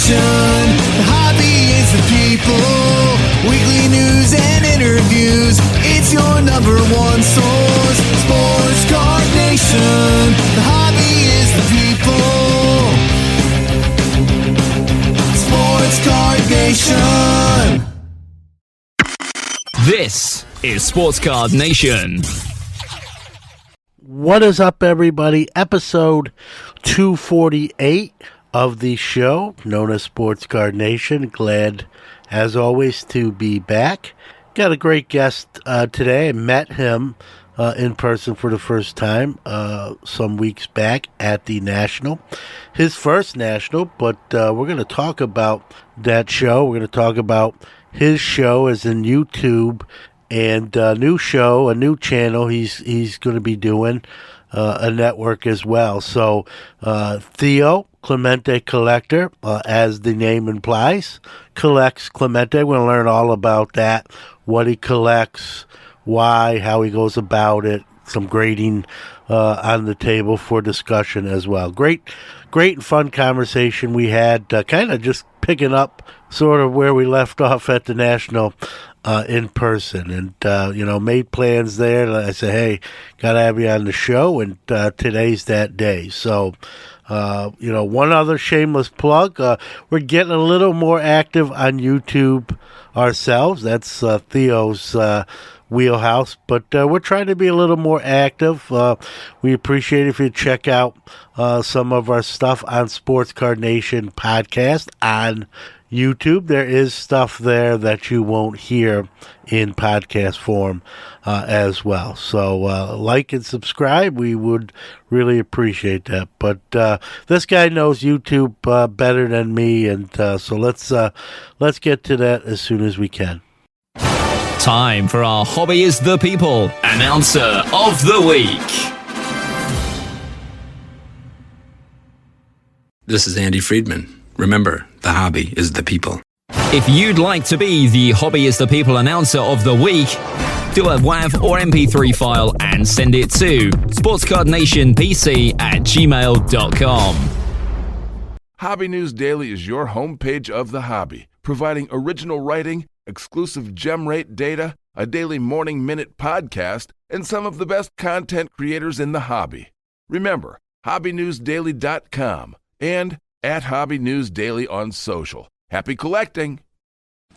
Nation. The hobby is the people. Weekly news and interviews. It's your number one source. Sports Card Nation. The hobby is the people. Sports Card Nation. This is Sports Card Nation. What is up, everybody? Episode 248 of the show, known as Sports Card Nation. Glad, as always, to be back. Got a great guest today. I met him in person for the first time some weeks back at the National. His first National, but we're going to talk about that show. We're going to talk about his show is in YouTube, and a new show, a new channel he's going to be doing, a network as well. So Theo, ClementeCollector, as the name implies, collects Clemente. We're going to learn all about that, what he collects, why, how he goes about it, some grading on the table for discussion as well. Great and fun conversation we had, kind of just picking up sort of where we left off at the National in person, and made plans there. I said, hey, gotta have you on the show, and today's that day. So one other shameless plug, we're getting a little more active on YouTube ourselves. That's Theo's wheelhouse, but we're trying to be a little more active. We appreciate if you check out some of our stuff on Sports Card Nation podcast on YouTube. There is stuff there that you won't hear in podcast form as well. So like and subscribe. We would really appreciate that. But this guy knows YouTube better than me, and so let's get to that as soon as we can. Time for our Hobby is the People Announcer of the Week. This is Andy Friedman. Remember, the hobby is the people. If you'd like to be the Hobby is the People Announcer of the Week, do a WAV or MP3 file and send it to sportscardnationpc@gmail.com. Hobby News Daily is your homepage of the hobby, providing original writing, exclusive gem rate data, a daily morning minute podcast, and some of the best content creators in the hobby. Remember, hobbynewsdaily.com and at Hobby News Daily on social. Happy collecting!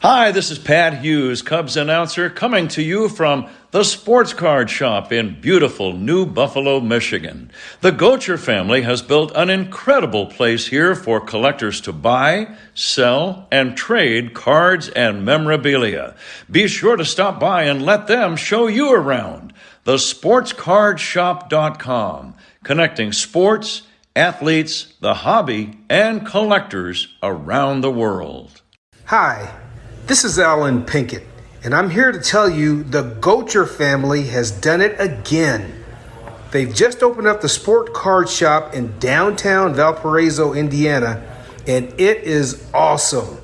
Hi, this is Pat Hughes, Cubs announcer, coming to you from the Sports Card Shop in beautiful New Buffalo, Michigan. The Gocher family has built an incredible place here for collectors to buy, sell, and trade cards and memorabilia. Be sure to stop by and let them show you around. TheSportsCardShop.com, connecting sports, athletes, the hobby, and collectors around the world. Hi, this is Alan Pinkett, and I'm here to tell you the Gocher family has done it again. They've just opened up the Sport Card Shop in downtown Valparaiso, Indiana, and it is awesome.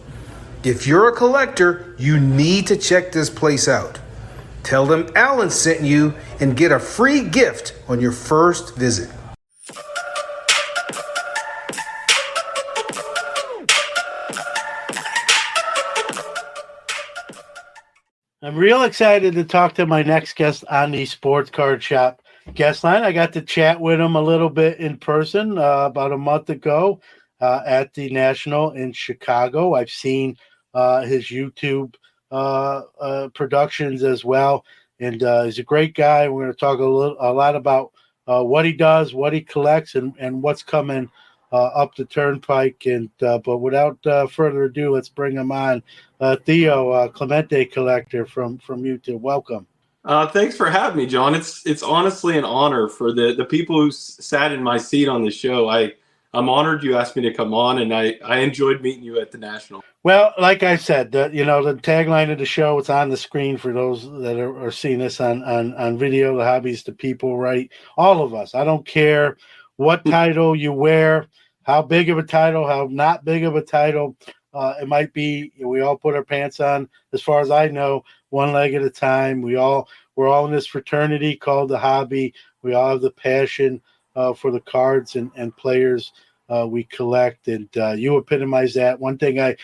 If you're a collector, you need to check this place out. Tell them Alan sent you and get a free gift on your first visit. I'm real excited to talk to my next guest on the Sports Card Shop guest line. I got to chat with him a little bit in person about a month ago at the National in Chicago. I've seen his YouTube productions as well, and he's a great guy. We're going to talk a lot about what he does, what he collects, and what's coming up the turnpike. And but without further ado, let's bring him on. Theo, ClementeCollector from YouTube. Welcome. Thanks for having me, John. It's honestly an honor for the people who sat in my seat on the show. I'm honored you asked me to come on, and I enjoyed meeting you at the National. Well, like I said, the tagline of the show, it's on the screen for those that are seeing this on video. The hobby's the people, right? All of us. I don't care what title you wear, how big of a title, how not big of a title. It might be, we all put our pants on, as far as I know, one leg at a time. We're all in this fraternity called the hobby. We all have the passion for the cards and players we collect, and you epitomize that. One thing I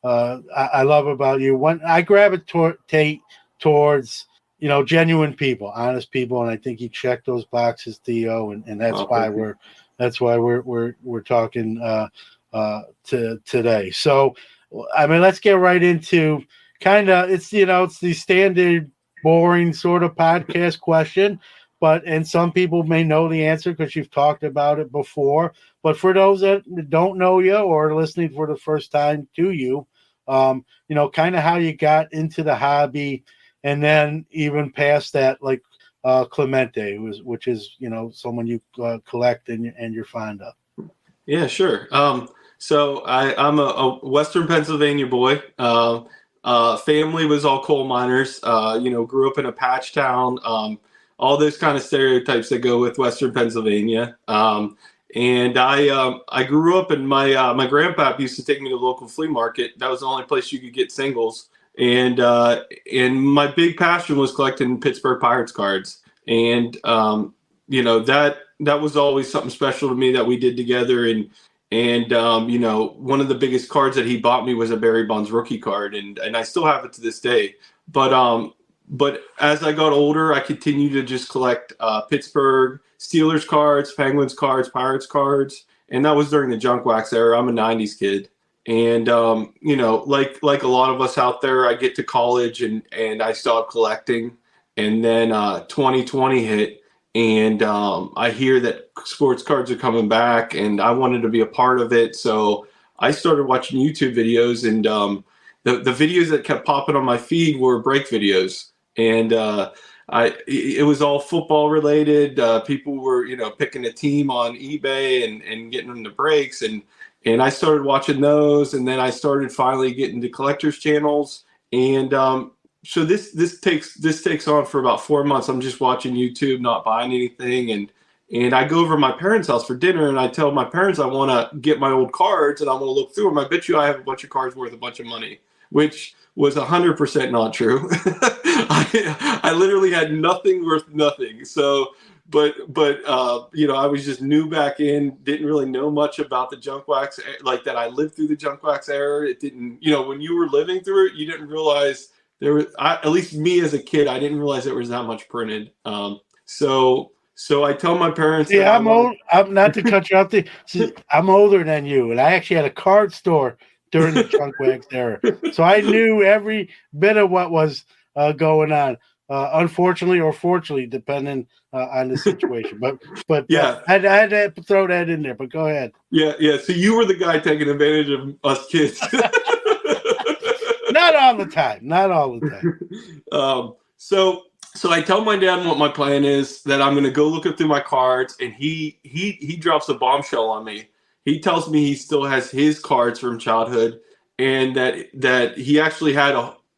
love about you, I gravitate towards genuine people, honest people, and I think you check those boxes, Theo, and that's why we're talking today. So, I mean, let's get right into it's the standard boring sort of podcast question, and some people may know the answer because you've talked about it before. But for those that don't know you or listening for the first time to you, kind of how you got into the hobby, and then even past that, like Clemente, which is someone you collect and you're fond of. Yeah, sure. So I'm a Western Pennsylvania boy. Family was all coal miners. Grew up in a patch town. All those kind of stereotypes that go with Western Pennsylvania. And I grew up, and my grandpa used to take me to the local flea market. That was the only place you could get singles. And my big passion was collecting Pittsburgh Pirates cards. And that was always something special to me that we did together. And one of the biggest cards that he bought me was a Barry Bonds rookie card, and I still have it to this day. But as I got older, I continued to just collect Pittsburgh Steelers cards, Penguins cards, Pirates cards, and that was during the junk wax era. I'm a '90s kid, and like a lot of us out there, I get to college and I stopped collecting, and then 2020 hit. And I hear that sports cards are coming back, and I wanted to be a part of it. So I started watching YouTube videos, and the videos that kept popping on my feed were break videos. And it was all football related. People were, picking a team on eBay and getting them to breaks. And I started watching those. And then I started finally getting to collectors channels. And so this takes on for about 4 months. I'm just watching YouTube, not buying anything, and I go over to my parents' house for dinner, and I tell my parents I want to get my old cards and I want to look through them. I bet you I have a bunch of cards worth a bunch of money, which was 100% not true. I literally had nothing worth nothing. So, but I was just new back in, didn't really know much about the junk wax, like that. I lived through the junk wax era. It didn't, when you were living through it, you didn't realize. At least me as a kid, I didn't realize there was that much printed. So I tell my parents. Yeah, I'm old. I'm not to cut you off. I'm older than you, and I actually had a card store during the junk wax era, so I knew every bit of what was going on. Unfortunately or fortunately, depending on the situation. But yeah, I had to throw that in there. But go ahead. Yeah. So you were the guy taking advantage of us kids. Not all the time. So I tell my dad what my plan is, that I'm going to go look through my cards, and he drops a bombshell on me. He tells me he still has his cards from childhood, and that he actually had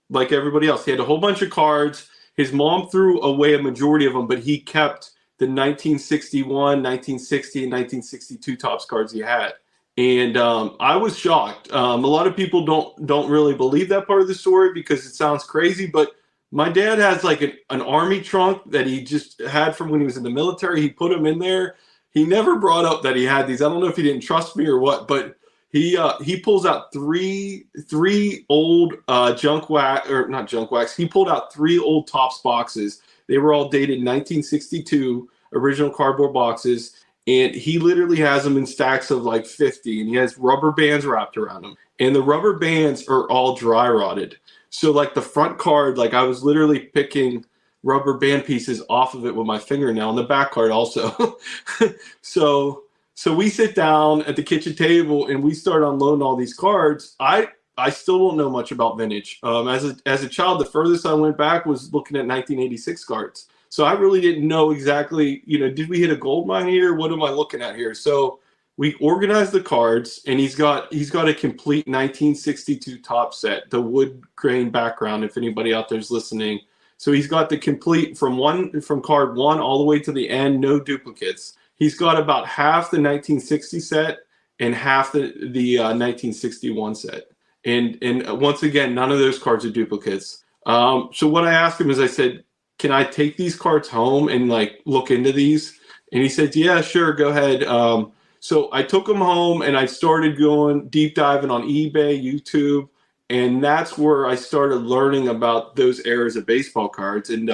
like everybody else, he had a whole bunch of cards. His mom threw away a majority of them, but he kept the 1961, 1960, and 1962 Topps cards he had. And I was shocked. A lot of people don't really believe that part of the story because it sounds crazy. But my dad has like an army trunk that he just had from when he was in the military. He put them in there. He never brought up that he had these. I don't know if he didn't trust me or what, but he pulls out three old junk wax, or not junk wax. He pulled out 3 old Topps boxes. They were all dated 1962, original cardboard boxes. And he literally has them in stacks of like 50, and he has rubber bands wrapped around them. And the rubber bands are all dry rotted. So like the front card, like I was literally picking rubber band pieces off of it with my fingernail, and the back card also. So we sit down at the kitchen table and we start unloading all these cards. I still don't know much about vintage. As a child, the furthest I went back was looking at 1986 cards. So I really didn't know exactly, did we hit a gold mine here? What am I looking at here? So we organized the cards, and he's got a complete 1962 top set, the wood grain background, if anybody out there is listening. So he's got the complete from card 1 all the way to the end, no duplicates. He's got about half the 1960 set and half the 1961 set. And once again, none of those cards are duplicates. So what I asked him is, I said, can I take these cards home and like look into these? And he said, yeah, sure, go ahead. So I took them home and I started going deep diving on eBay, YouTube, and that's where I started learning about those eras of baseball cards. And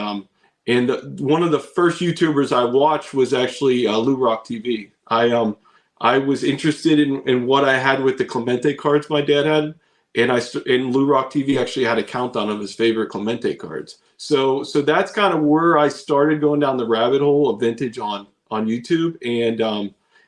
one of the first YouTubers I watched was actually Lou Rock TV. I was interested in what I had with the Clemente cards my dad had, and Lou Rock TV actually had a countdown of his favorite Clemente cards. So that's kind of where I started going down the rabbit hole of vintage on YouTube.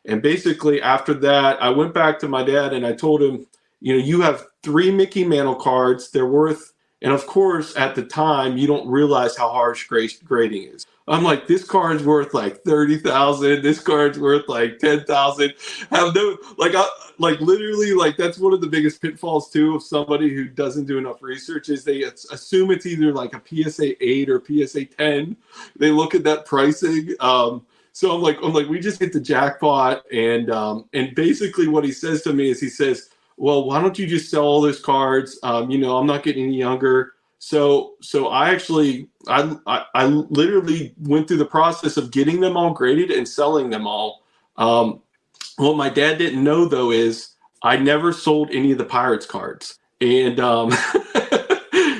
And basically after that, I went back to my dad and I told him, you have 3 Mickey Mantle cards. They're worth, and of course at the time you don't realize how harsh grading is. I'm like, this card's worth like 30,000. This card's worth like 10,000. Have no literally that's one of the biggest pitfalls too of somebody who doesn't do enough research is they assume it's either like a PSA 8 or PSA 10. They look at that pricing. So I'm like, we just hit the jackpot. And basically what he says to me is he says, well, why don't you just sell all those cards? I'm not getting any younger. So I actually, I literally went through the process of getting them all graded and selling them all. What my dad didn't know though is I never sold any of the Pirates cards. And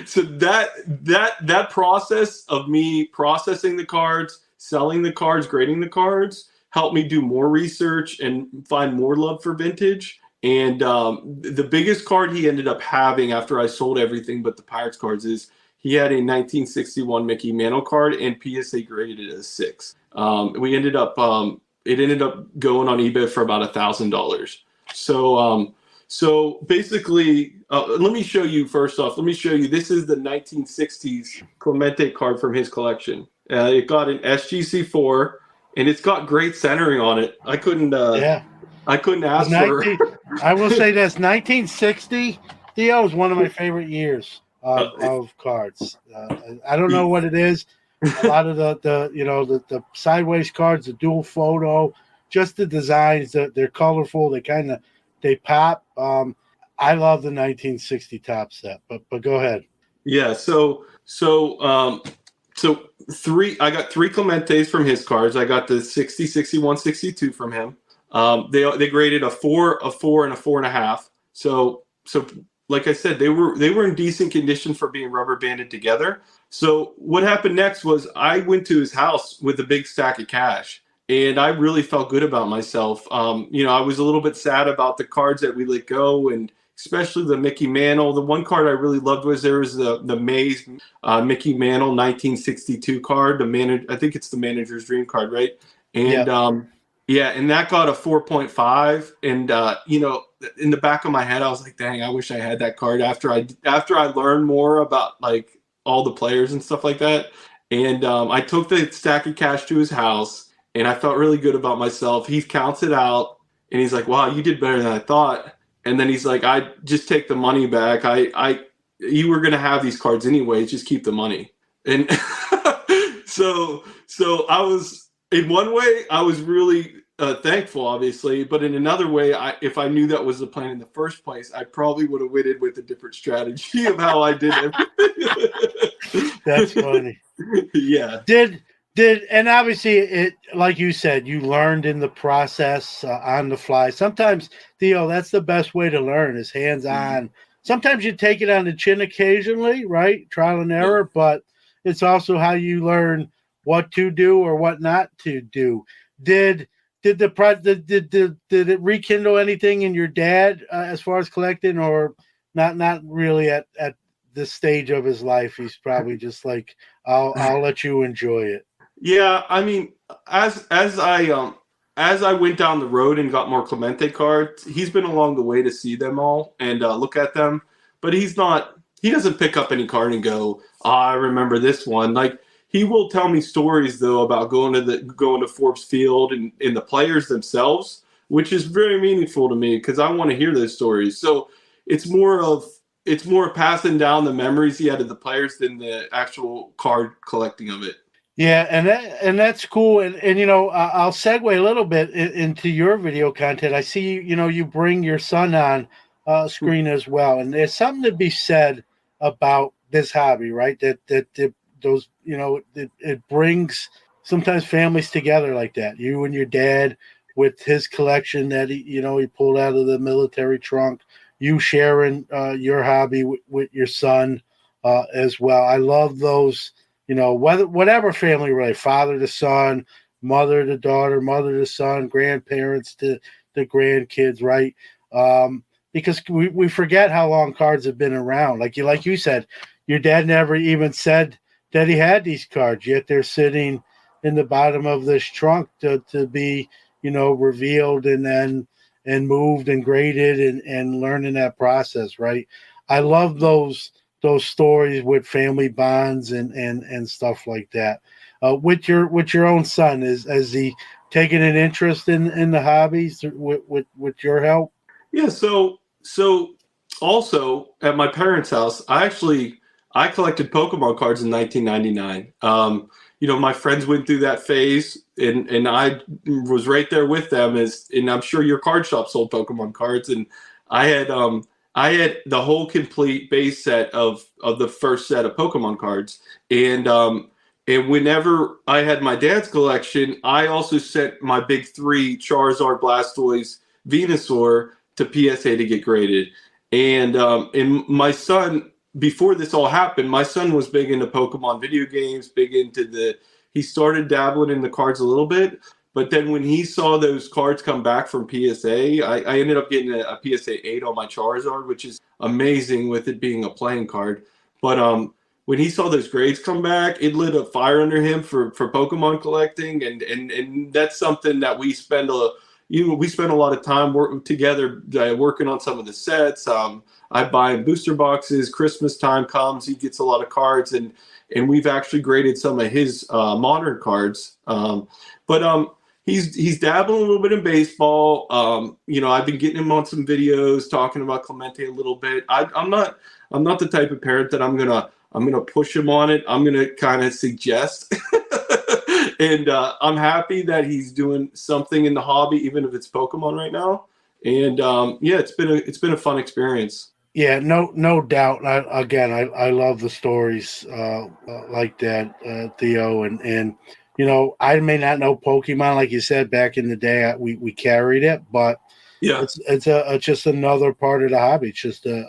so that process of me processing the cards, selling the cards, grading the cards, helped me do more research and find more love for vintage. And the biggest card he ended up having after I sold everything but the Pirates cards is he had a 1961 Mickey Mantle card and PSA graded as 6. It ended up going on eBay for about $1,000. So basically, let me show you first off. Let me show you. This is the 1960s Clemente card from his collection. It got an SGC4, and it's got great centering on it. I couldn't ask for. I will say this: 1960, Theo, is one of my favorite years of cards. I don't know what it is. A lot of the sideways cards, the dual photo, just the designs. They're colorful. They pop. I love the 1960 top set. But go ahead. Yeah. So I got 3 Clementes from his cards. I got the 60, 61, 62 from him. They graded a 4, a 4, and a 4.5. So like I said, they were in decent condition for being rubber banded together. So what happened next was I went to his house with a big stack of cash, and I really felt good about myself. I was a little bit sad about the cards that we let go, and especially the Mickey Mantle. The one card I really loved was the Mays Mickey Mantle 1962 card. I think it's the Manager's Dream card, right? And yeah, and that got a 4.5. And in the back of my head, I was like, dang, I wish I had that card after I learned more about like all the players and stuff like that. And I took the stack of cash to his house, and I felt really good about myself. He counts it out, and he's like, wow, you did better than I thought. And then he's like, I just take the money back. You were going to have these cards anyways, just keep the money. And so I was, in one way, I was really thankful, obviously. But in another way, if I knew that was the plan in the first place, I probably would have went in with a different strategy of how I did everything. That's funny. Yeah. And obviously, it, like you said, you learned in the process on the fly. Sometimes, Theo, that's the best way to learn is hands-on. Mm-hmm. Sometimes you take it on the chin occasionally, right? Trial and error, but it's also how you learn what to do or what not to do. Did it rekindle anything in your dad as far as collecting, or not really at this stage of his life? He's probably just like, I'll let you enjoy it. Yeah, I mean, as I went down the road and got more Clemente cards, he's been along the way to see them all and look at them. But he doesn't pick up any card and go, I remember this one. Like, he will tell me stories though about going to Forbes Field and the players themselves, which is very meaningful to me because I want to hear those stories. So it's more passing down the memories he had of the players than the actual card collecting of it. Yeah, and that's cool. And I'll segue a little bit into your video content. I see you bring your son on screen as well, and there's something to be said about this hobby, right? That those it brings sometimes families together like that. You and your dad with his collection that he pulled out of the military trunk. You sharing your hobby with your son as well. I love those. Whatever family, right? Father to son, mother to daughter, mother to son, grandparents to the grandkids, right? Because we forget how long cards have been around. Like you said, your dad never even said that he had these cards, yet they're sitting in the bottom of this trunk to be, revealed and moved and graded and learning that process, right? I love those stories with family bonds and stuff like that. With your own son, has he taken an interest in the hobbies with your help? Yeah, so also at my parents' house, I collected Pokemon cards in 1999. My friends went through that phase, and I was right there with them. And I'm sure your card shop sold Pokemon cards, and I had the whole complete base set of the first set of Pokemon cards, and whenever I had my dad's collection, I also sent my big three: Charizard, Blastoise, Venusaur to PSA to get graded. And my son, before this all happened, my son was big into Pokemon video games, he started dabbling in the cards a little bit. But then when he saw those cards come back from PSA, I ended up getting a PSA 8 on my Charizard, which is amazing with it being a playing card. But when he saw those grades come back, it lit a fire under him for Pokemon collecting. And that's something that we spend a lot of time together working on some of the sets. I buy him booster boxes. Christmas time comes, he gets a lot of cards, and we've actually graded some of his modern cards. But he's dabbling a little bit in baseball. I've been getting him on some videos talking about Clemente a little bit. I'm not the type of parent that I'm gonna push him on it. I'm gonna kind of suggest. And I'm happy that he's doing something in the hobby, even if it's Pokemon right now. And it's been a fun experience. Yeah, no doubt. I love the stories like that, Theo, and I may not know Pokemon like you said back in the day. We carried it, but Yeah, it's just another part of the hobby. It's just a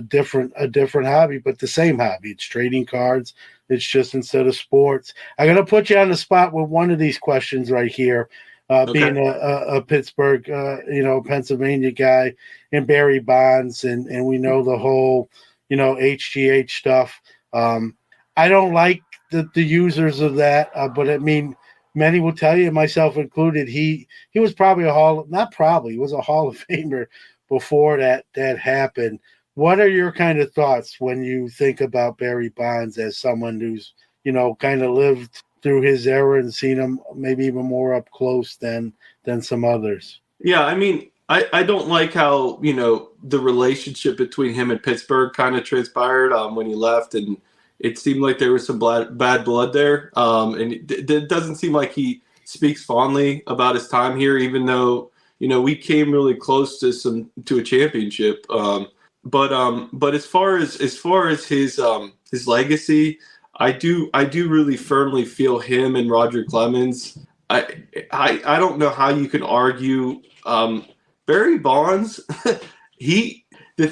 different hobby, but the same hobby. It's trading cards. It's just instead of sports. I'm gonna put you on the spot with one of these questions right here. Okay. Being a Pittsburgh, Pennsylvania guy, and Barry Bonds, and we know the whole, HGH stuff. I don't like the users of that, but I mean, many will tell you, myself included, he was probably he was a Hall of Famer before that happened. What are your kind of thoughts when you think about Barry Bonds as someone who's, kind of lived through his era and seen him maybe even more up close than some others? Yeah, I mean, I don't like how, the relationship between him and Pittsburgh kind of transpired when he left, and it seemed like there was some bad blood there. And it doesn't seem like he speaks fondly about his time here, even though, we came really close to a championship. But as far as his legacy, I do really firmly feel him and Roger Clemens. I don't know how you can argue. Barry Bonds, it's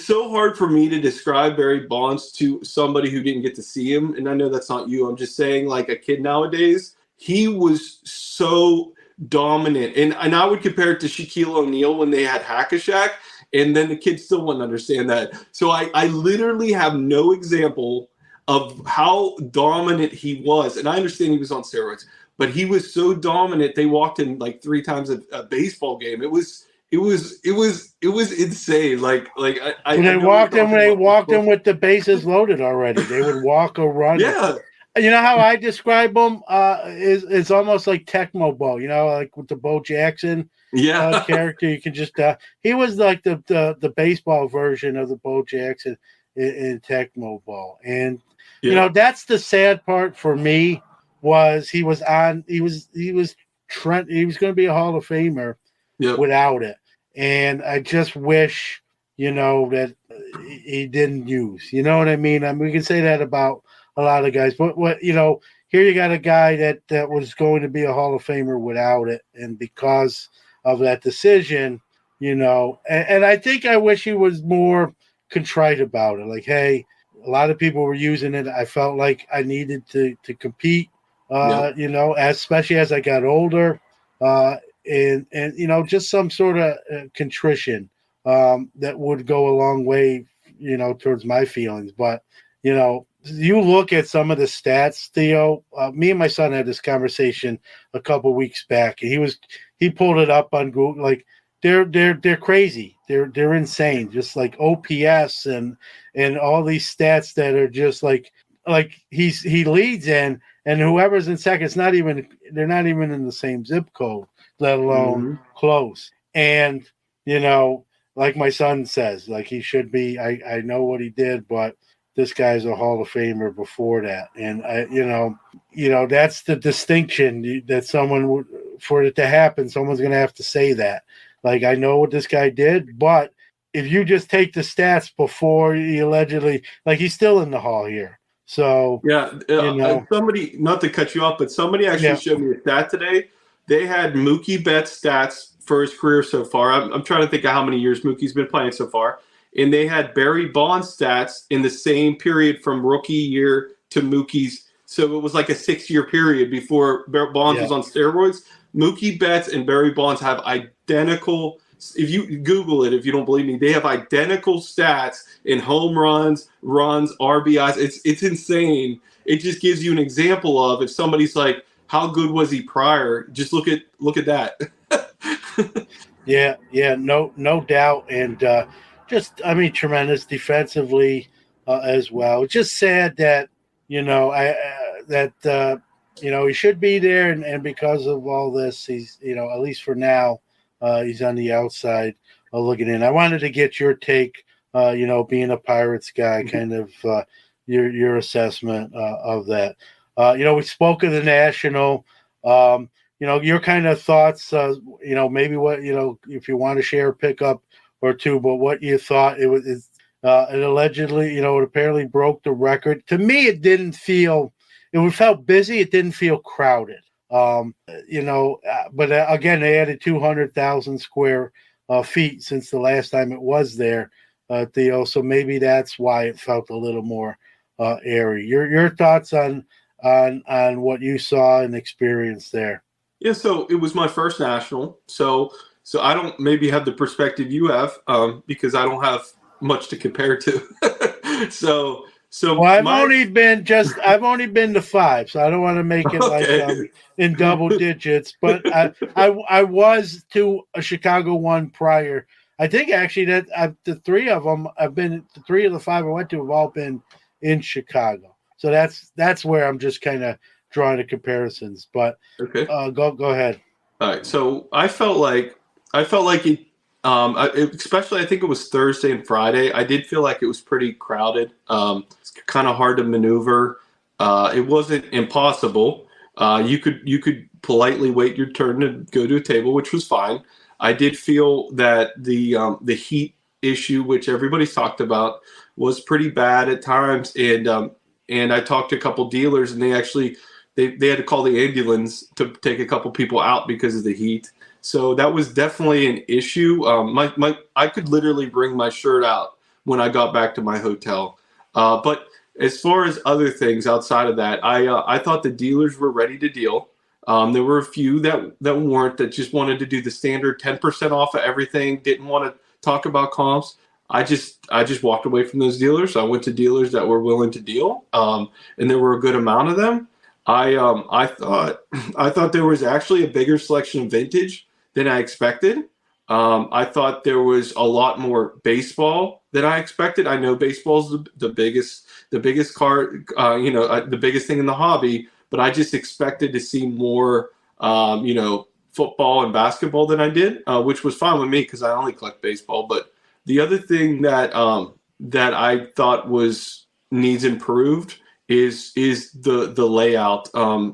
so hard for me to describe Barry Bonds to somebody who didn't get to see him. And I know that's not you. I'm just saying, like a kid nowadays, he was so dominant. And I would compare it to Shaquille O'Neal when they had Hack-a-Shaq. And then the kids still wouldn't understand that. So I literally have no example of how dominant he was. And I understand he was on steroids, but he was so dominant. They walked in like 3 times a baseball game. It was insane. When they walked in with the bases loaded already. They would walk or run. Yeah. You know how I describe him? Is almost like Tecmo Bo. Like with the Bo Jackson. Yeah. Character. You can just he was like the baseball version of the Bo Jackson in Tecmo Ball. And that's the sad part for me was he was going to be a Hall of Famer without it. And I just wish that he didn't use. You know what I mean? We can say that about a lot of guys, but here you got a guy that was going to be a Hall of Famer without it, and because of that decision, and I think I wish he was more contrite about it. Like, hey, a lot of people were using it. I felt like I needed to compete, Yeah. especially as I got older, and just some sort of contrition that would go a long way, towards my feelings. But you look at some of the stats, Theo. Me and my son had this conversation a couple weeks back, and he pulled it up on Google. Like, they're crazy. They're insane. Just like OPS and all these stats that are just like he leads in, and whoever's in second, they're not even in the same zip code, let alone close. And like my son says, like, he should be. I know what he did, but this guy's a Hall of Famer before that, and that's the distinction that for it to happen, someone's going to have to say that. Like, I know what this guy did, but if you just take the stats before he allegedly, like, he's still in the Hall here. So yeah, somebody, not to cut you off, but somebody actually showed me a stat today. They had Mookie Betts stats for his career so far. I'm trying to think of how many years Mookie's been playing so far. And they had Barry Bonds stats in the same period from rookie year to Mookie's. So it was like a 6-year period before Bonds was on steroids. Mookie Betts and Barry Bonds have identical. If you Google it, if you don't believe me, they have identical stats in home runs, RBIs. It's insane. It just gives you an example of, if somebody's like, how good was he prior? Just look at that. no doubt. And tremendous defensively as well. It's just sad that he should be there, and because of all this, he's at least for now, he's on the outside looking in. I wanted to get your take, being a Pirates guy, kind of your assessment of that. We spoke of the National. Your kind of thoughts. Maybe what if you want to share a pickup or two, but what you thought it was. It allegedly, it apparently broke the record. To me, it didn't feel. It felt busy. It didn't feel crowded. But again, they added 200,000 square feet since the last time it was there, Theo. So maybe that's why it felt a little more airy. Your thoughts on what you saw and experienced there? Yeah, so it was my first National. So I don't maybe have the perspective you have, because I don't have much to compare to. So well, I've only been to 5, so I don't want to make it like in double digits. But I was to a Chicago one prior. I think actually that the 3 of them I've been. The 3 of the 5 I went to have all been in Chicago. So that's where I'm just kind of drawing the comparisons. But go ahead. All right. So I felt like it. Especially, I think it was Thursday and Friday. I did feel like it was pretty crowded. It's kind of hard to maneuver. It wasn't impossible. You could politely wait your turn to go to a table, which was fine. I did feel that the heat issue, which everybody's talked about, was pretty bad at times. And I talked to a couple dealers, and they actually they had to call the ambulance to take a couple people out because of the heat. So that was definitely an issue. I could literally bring my shirt out when I got back to my hotel. But as far as other things outside of that, I thought the dealers were ready to deal. There were a few that weren't, that just wanted to do the standard 10% off of everything, didn't want to talk about comps. I just walked away from those dealers. I went to dealers that were willing to deal, and there were a good amount of them. I thought there was actually a bigger selection of vintage than I expected. I thought there was a lot more baseball than I expected. I know baseball's the biggest card, the biggest thing in the hobby, but I just expected to see more, football and basketball than I did, which was fine with me because I only collect baseball. But the other thing that I thought needs improved is the layout.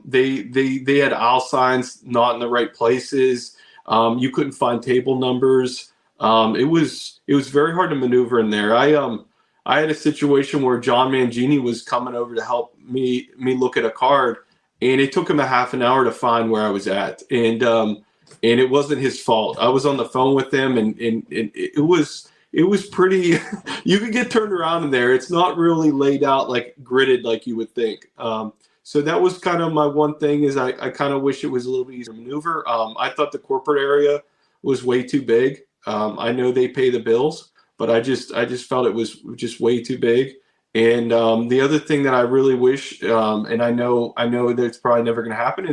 They had aisle signs not in the right places. You couldn't find table numbers. It was very hard to maneuver in there. I had a situation where John Mangini was coming over to help me look at a card, and it took him a half an hour to find where I was at, and it wasn't his fault. I was on the phone with him, and it was pretty. You could get turned around in there. It's not really laid out like gridded like you would think. So that was kind of my one thing, is I kind of wish it was a little bit easier to maneuver. I thought the corporate area was way too big. I know they pay the bills, but I just felt it was just way too big. And the other thing that I really wish, and I know that it's probably never going to happen,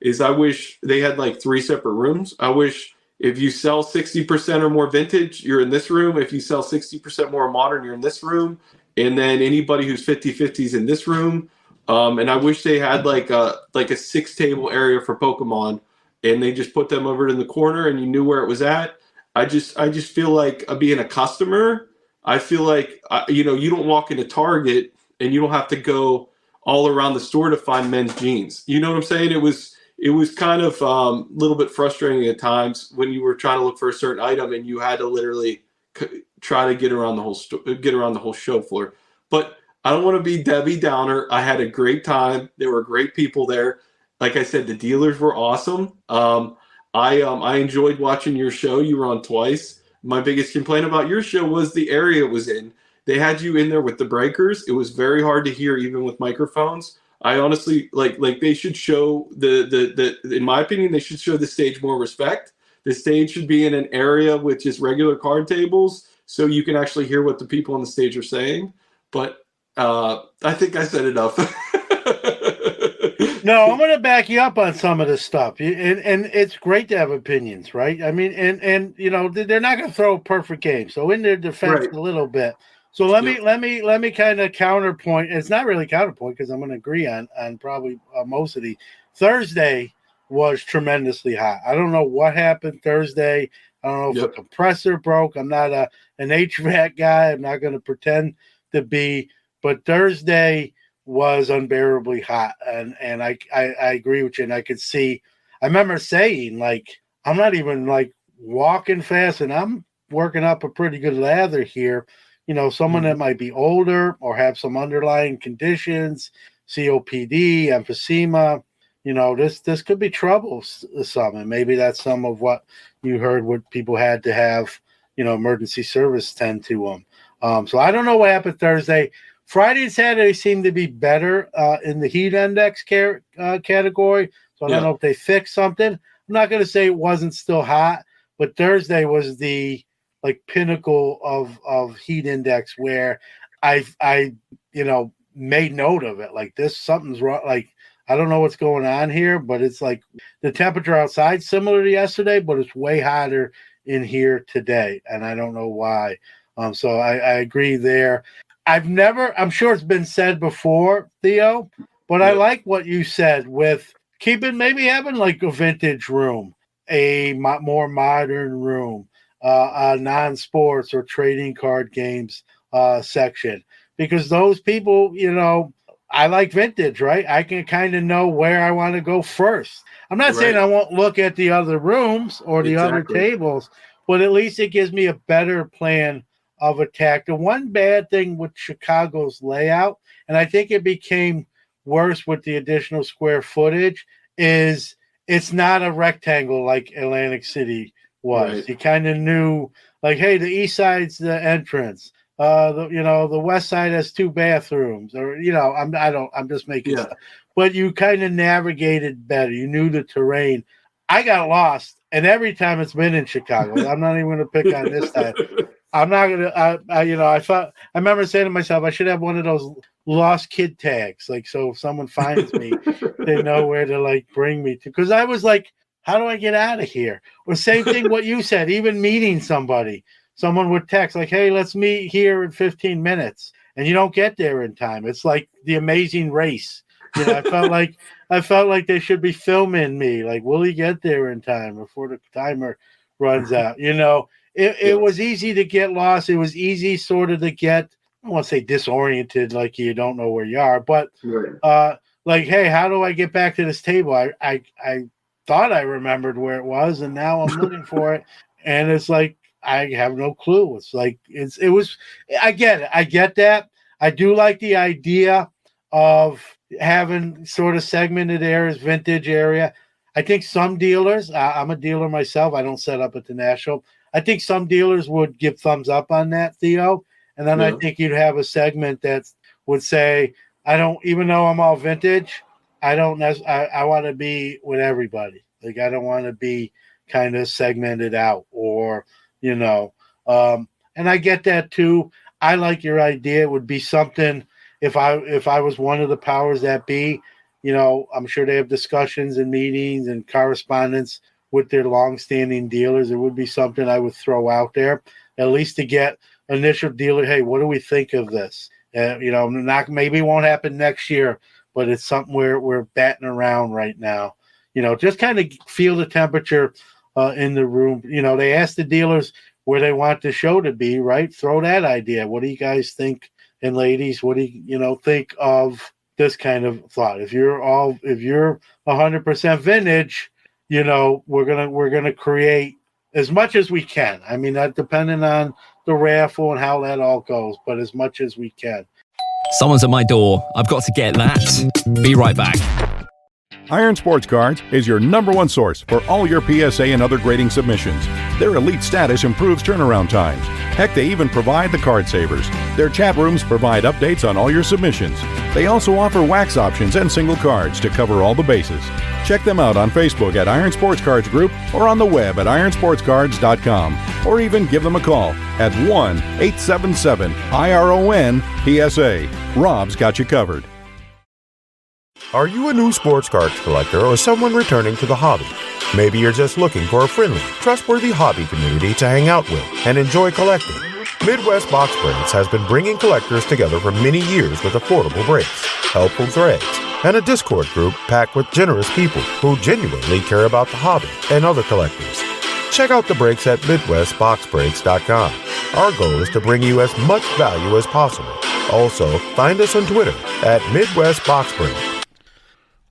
is I wish they had like 3 separate rooms. I wish if you sell 60% or more vintage, you're in this room. If you sell 60% more modern, you're in this room. And then anybody who's 50-50 is in this room. And I wish they had like a 6-table area for Pokemon, and they just put them over in the corner and you knew where it was at. I just feel like being a customer, I feel like, you don't walk into Target and you don't have to go all around the store to find men's jeans. You know what I'm saying? It was kind of a little bit frustrating at times when you were trying to look for a certain item and you had to literally try to get around the whole show floor. But I don't want to be Debbie Downer. I had a great time. There were great people there. Like I said, the dealers were awesome. I enjoyed watching your show. You were on twice. My biggest complaint about your show was the area it was in. They had you in there with the breakers. It was very hard to hear, even with microphones. I honestly like they should show the in my opinion, they should show the stage more respect. The stage should be in an area with just regular card tables, so you can actually hear what the people on the stage are saying. But I think I said enough. No, I'm going to back you up on some of this stuff, and it's great to have opinions, right? I mean, and they're not going to throw a perfect game. So in their defense, Right. a little bit. So let me kind of counterpoint. It's not really counterpoint because I'm going to agree on probably most of the. Thursday was tremendously hot. I don't know what happened Thursday. I don't know if a compressor broke. I'm not an HVAC guy. I'm not going to pretend to be, but Thursday was unbearably hot, and I agree with you, and I could see. I remember saying, like, I'm not even like walking fast, and I'm working up a pretty good lather here. Someone that might be older or have some underlying conditions, COPD, emphysema. This could be trouble some, and maybe that's some of what you heard what people had to have, emergency service tend to them. So I don't know what happened Thursday. Friday and Saturday seemed to be better in the heat index category. So I don't know if they fixed something. I'm not going to say it wasn't still hot, but Thursday was the pinnacle of heat index where I made note of it. Like something's wrong. Like, I don't know what's going on here, but it's like the temperature outside similar to yesterday, but it's way hotter in here today, and I don't know why. So I agree there. I'm sure it's been said before, Theo, but I like what you said with maybe having like a vintage room, a more modern room, a non-sports or trading card games section, because those people, I like vintage, right? I can kind of know where I want to go first. I'm not saying I won't look at the other rooms or the other tables, but at least it gives me a better plan of attack. The one bad thing with Chicago's layout, and I think it became worse with the additional square footage, is it's not a rectangle like Atlantic City was. Right. You kind of knew, like, hey, the east side's the entrance. The west side has 2 bathrooms, or I'm just making stuff. But you kind of navigated better. You knew the terrain. I got lost, and every time it's been in Chicago, I'm not even going to pick on this time. I'm not gonna. I remember saying to myself, I should have one of those lost kid tags, like, so if someone finds me, they know where to bring me to. Because I was like, how do I get out of here? Or same thing what you said. Even meeting somebody, someone would text like, hey, let's meet here in 15 minutes, and you don't get there in time. It's like The Amazing Race. I felt like they should be filming me. Like, will he get there in time before the timer runs out? It was easy to get lost. It was easy sort of to get, I don't want to say disoriented, like you don't know where you are, but hey, how do I get back to this table? I thought I remembered where it was, and now I'm looking for it, and it's like I have no clue. It's like I get it. I get that. I do like the idea of having sort of segmented areas, vintage area. I think some dealers, I'm a dealer myself, I don't set up at the National. I think some dealers would give thumbs up on that, Theo. And then I think you'd have a segment that would say, I don't, even though I'm all vintage, I don't I want to be with everybody. Like, I don't want to be kind of segmented out or, and I get that too. I like your idea. It would be something if I was one of the powers that be, I'm sure they have discussions and meetings and correspondence with their longstanding dealers. It would be something I would throw out there, at least to get initial dealer. Hey, what do we think of this? Not maybe it won't happen next year, but it's something we're batting around right now. Just kind of feel the temperature in the room. They ask the dealers where they want the show to be, right? Throw that idea. What do you guys think? And ladies, what do you think of this kind of thought? If you're 100% vintage, we're gonna create as much as we can. I mean, that depending on the raffle and how that all goes, but as much as we can. Someone's at my door. I've got to get that. Be right back. Iron Sports Cards is your #1 source for all your PSA and other grading submissions. Their elite status improves turnaround times. Heck, they even provide the card savers. Their chat rooms provide updates on all your submissions. They also offer wax options and single cards to cover all the bases. Check them out on Facebook at Iron Sports Cards Group or on the web at ironsportscards.com, or even give them a call at 1-877-IRON-PSA. Rob's got you covered. Are you a new sports cards collector or someone returning to the hobby? Maybe you're just looking for a friendly, trustworthy hobby community to hang out with and enjoy collecting. Midwest Box Breaks has been bringing collectors together for many years with affordable breaks, helpful threads, and a Discord group packed with generous people who genuinely care about the hobby and other collectors. Check out the breaks at MidwestBoxBreaks.com. Our goal is to bring you as much value as possible. Also, find us on Twitter at Midwest Box Break.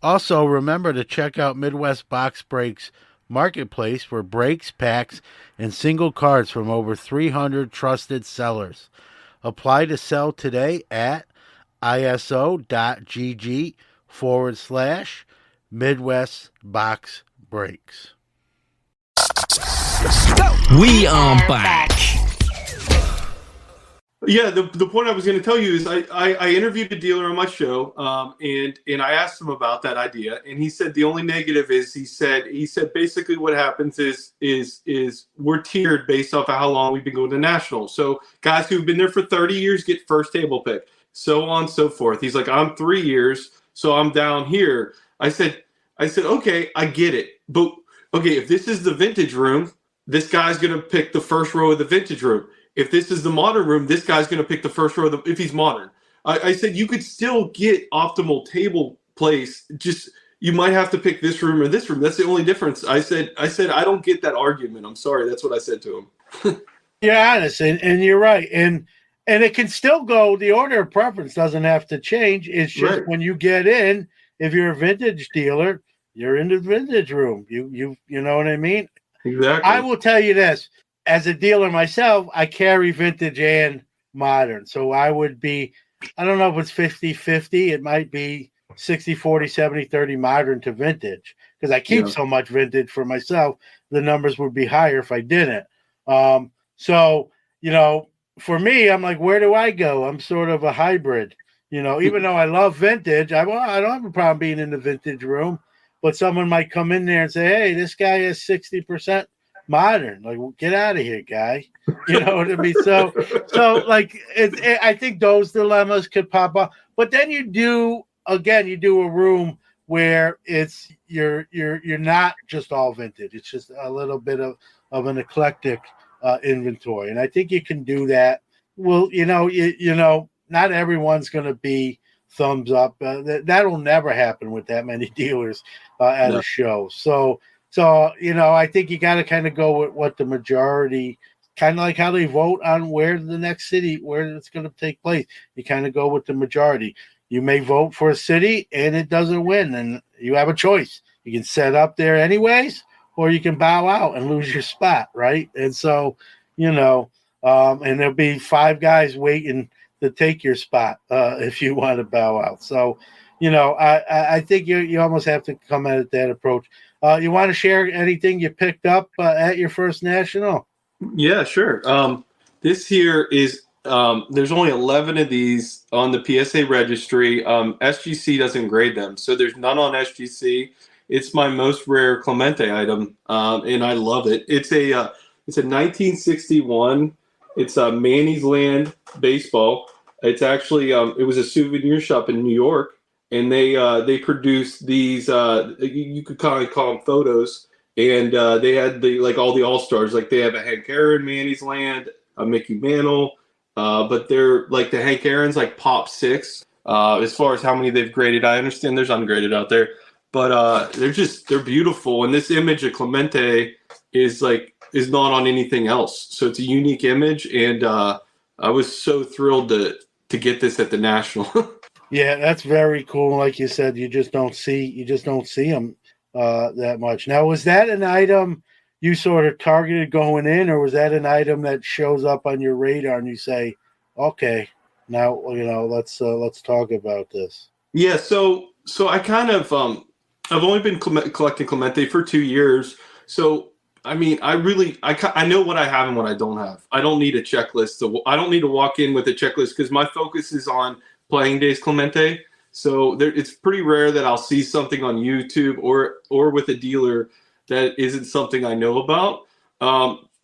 Also, remember to check out Midwest Box Breaks Marketplace for breaks, packs, and single cards from over 300 trusted sellers. Apply to sell today at iso.gg/Midwest Box Breaks. We are back. Yeah, the point I was going to tell you is I interviewed a dealer on my show, and I asked him about that idea, and he said the only negative is he said basically what happens is we're tiered based off of how long we've been going to nationals. So guys who've been there for 30 years get first table pick, so on and so forth. He's like, I'm 3 years, so I'm down here. I said, okay, I get it, but okay, if this is the vintage room, this guy's going to pick the first row of the vintage room. If this is the modern room, this guy's going to pick the first row if he's modern. I said you could still get optimal table place. Just you might have to pick this room or this room. That's the only difference. I said I don't get that argument. I'm sorry. That's what I said to him. You're honest, and you're right. And it can still go. The order of preference doesn't have to change. It's just Right. when you get in, if you're a vintage dealer, you're in the vintage room. You know what I mean? Exactly. I will tell you this. As a dealer myself, I carry vintage and modern. So I would be, I don't know if it's 50-50. It might be 60-40, 70-30 modern to vintage. Because I keep so much vintage for myself, the numbers would be higher if I didn't. So, for me, I'm like, where do I go? I'm sort of a hybrid. Even though I love vintage, I don't have a problem being in the vintage room. But someone might come in there and say, hey, this guy has 60% modern. Like, well, get out of here, guy. You know what I mean? So like, I think those dilemmas could pop up. But then you do a room where it's you're not just all vintage. It's just a little bit of an eclectic inventory, and I think you can do that. Well, not everyone's going to be thumbs up. That'll never happen with that many dealers at a show. So I think you got to kind of go with what the majority, kind of like how they vote on where the next city, where it's going to take place. You kind of go with the majority. You may vote for a city and it doesn't win, and you have a choice. You can set up there anyways, or you can bow out and lose your spot, right? And so, and there'll be 5 guys waiting take your spot if you want to bow out. So, I think you almost have to come at it that approach. You want to share anything you picked up at your first national? Yeah, sure. This here is there's only 11 of these on the PSA registry. SGC doesn't grade them, so there's none on SGC. It's my most rare Clemente item, and I love it. It's a 1961. It's a Manny's Land baseball. It's actually it was a souvenir shop in New York, and they produced these. You could kind of call them photos, and they had all the all stars. Like they have a Hank Aaron, Manny's Land, a Mickey Mantle, but they're like the Hank Aaron's like Pop 6. As far as how many they've graded, I understand there's ungraded out there, but they're beautiful. And this image of Clemente is not on anything else, so it's a unique image. And I was so thrilled to get this at the National. Yeah, that's very cool. Like you said, you just don't see them that much. Now, was that an item you sort of targeted going in, or was that an item that shows up on your radar and you say, okay, now let's talk about this? Yeah, so I kind of I've only been collecting Clemente for 2 years, so I mean, I know what I have and what I don't have. I don't need a checklist. I don't need to walk in with a checklist because my focus is on playing days Clemente. So it's pretty rare that I'll see something on YouTube or with a dealer that isn't something I know about.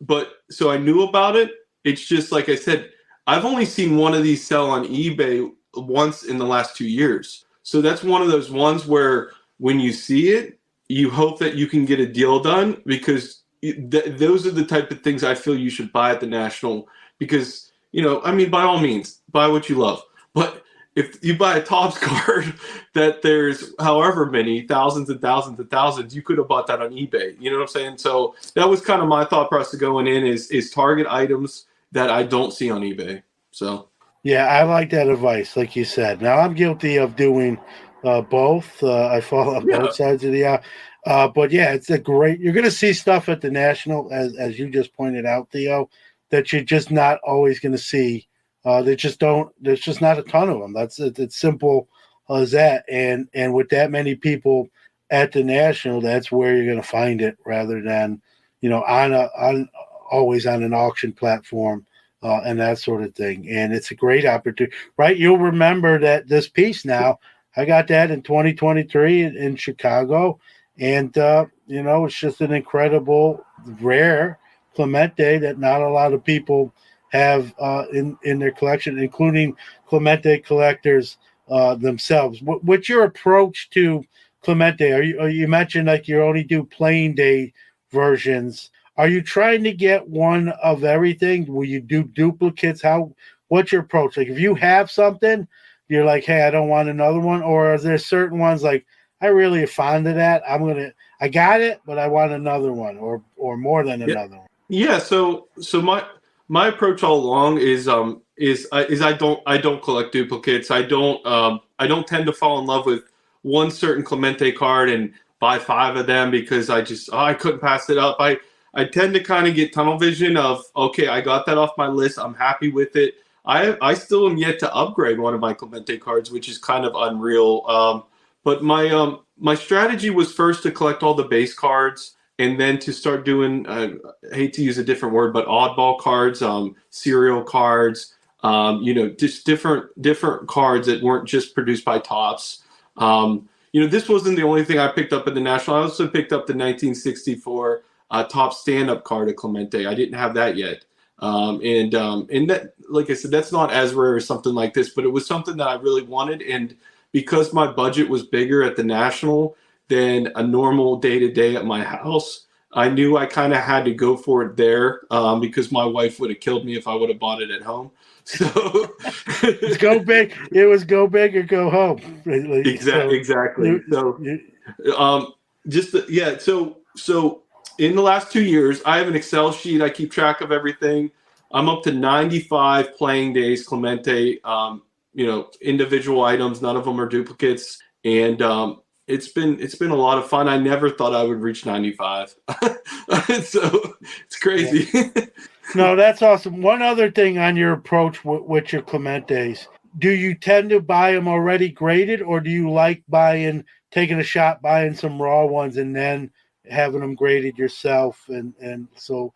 But so I knew about it. It's just like I said, I've only seen one of these sell on eBay once in the last 2 years. So that's one of those ones where when you see it, you hope that you can get a deal done, because those are the type of things I feel you should buy at the National. Because, I mean, by all means, buy what you love. But if you buy a Topps card that there's however many thousands and thousands and thousands, you could have bought that on eBay. You know what I'm saying? So that was kind of my thought process going in is target items that I don't see on eBay. So yeah, I like that advice, like you said. Now I'm guilty of doing both. I fall on both sides of the but yeah, it's a great. You're going to see stuff at the National, as you just pointed out, Theo, that you're just not always going to see. There's just not a ton of them. It's simple as that. And with that many people at the National, that's where you're going to find it, rather than always on an auction platform and that sort of thing. And it's a great opportunity, right? You'll remember that this piece now. I got that in 2023 in Chicago, and it's just an incredible, rare Clemente that not a lot of people have in their collection, including Clemente collectors themselves. What's your approach to Clemente? You mentioned like you only do playing day versions. Are you trying to get one of everything? Will you do duplicates? What's your approach? Like if you have something, you're like, hey, I don't want another one, or are there certain ones like I really am fond of that? I got it, but I want another one, or more than another one. Yeah. So my approach all along is I don't collect duplicates. I don't tend to fall in love with one certain Clemente card and buy 5 of them because I couldn't pass it up. I tend to kind of get tunnel vision of, okay, I got that off my list. I'm happy with it. I still am yet to upgrade one of my Clemente cards, which is kind of unreal. But my strategy was first to collect all the base cards, and then to start doing, I hate to use a different word, but oddball cards, serial cards, just different cards that weren't just produced by Topps. This wasn't the only thing I picked up at the National. I also picked up the 1964 Topps stand-up card of Clemente. I didn't have that yet. And that, like I said, that's not as rare as something like this, but it was something that I really wanted. And because my budget was bigger at the National than a normal day-to-day at my house, I knew I kind of had to go for it there because my wife would have killed me if I would have bought it at home. So it's go big. It was go big or go home. Exactly. So in the last 2 years, I have an Excel sheet. I keep track of everything. I'm up to 95 playing days Clemente, individual items. None of them are duplicates. And it's been a lot of fun. I never thought I would reach 95. So it's crazy. No, that's awesome. One other thing on your approach with your Clementes, do you tend to buy them already graded, or do you like taking a shot, buying some raw ones, and then having them graded yourself? And so,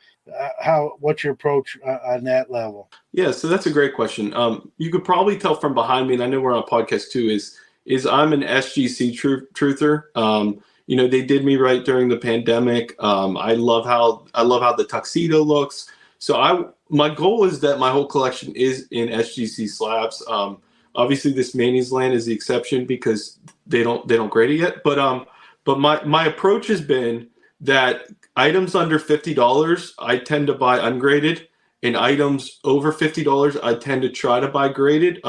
what's your approach on that level? Yeah, so that's a great question. You could probably tell from behind me, and I know we're on a podcast too, is I'm an SGC truther. They did me right during the pandemic. I love how the tuxedo looks. So my goal is that my whole collection is in SGC slabs. Obviously, this Manny's Land is the exception because they don't grade it yet. But my approach has been that items under $50 I tend to buy ungraded, and items over $50 I tend to try to buy graded.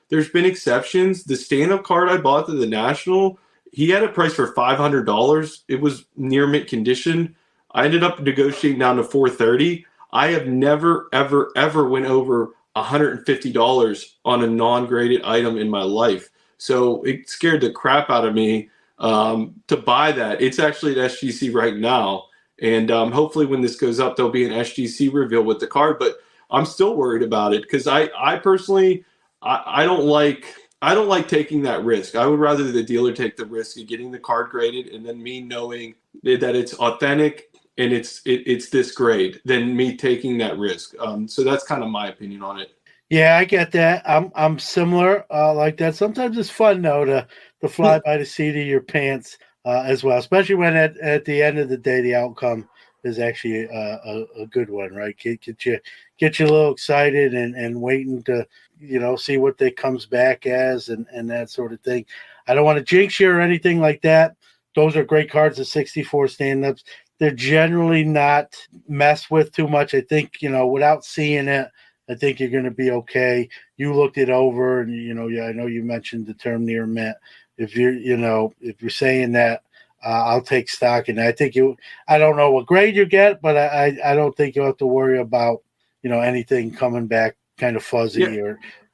There's been exceptions. The stand-up card I bought at the National, he had it priced for $500. It was near mint condition. I ended up negotiating down to $430. I have never, ever, ever went over $150 on a non-graded item in my life. So it scared the crap out of me to buy that. It's actually at SGC right now. And hopefully when this goes up, there'll be an SGC reveal with the card. But I'm still worried about it because I personally, I don't like taking that risk. I would rather the dealer take the risk of getting the card graded and then me knowing that it's authentic and it's this grade than me taking that risk. So that's kind of my opinion on it. Yeah, I get that. I'm similar like that. Sometimes it's fun though to fly by the seat of your pants as well, especially when at the end of the day the outcome is actually a good one, right? Get you a little excited and waiting to see what they comes back as and that sort of thing. I don't want to jinx you or anything like that. Those are great cards, the 64 stand-ups. They're generally not messed with too much. I think without seeing it, I think you're going to be okay. You looked it over, and I know you mentioned the term near mint. If you're saying that, I'll take stock in that. I don't know what grade you get, but I don't think you'll have to worry about anything coming back kind of fuzzy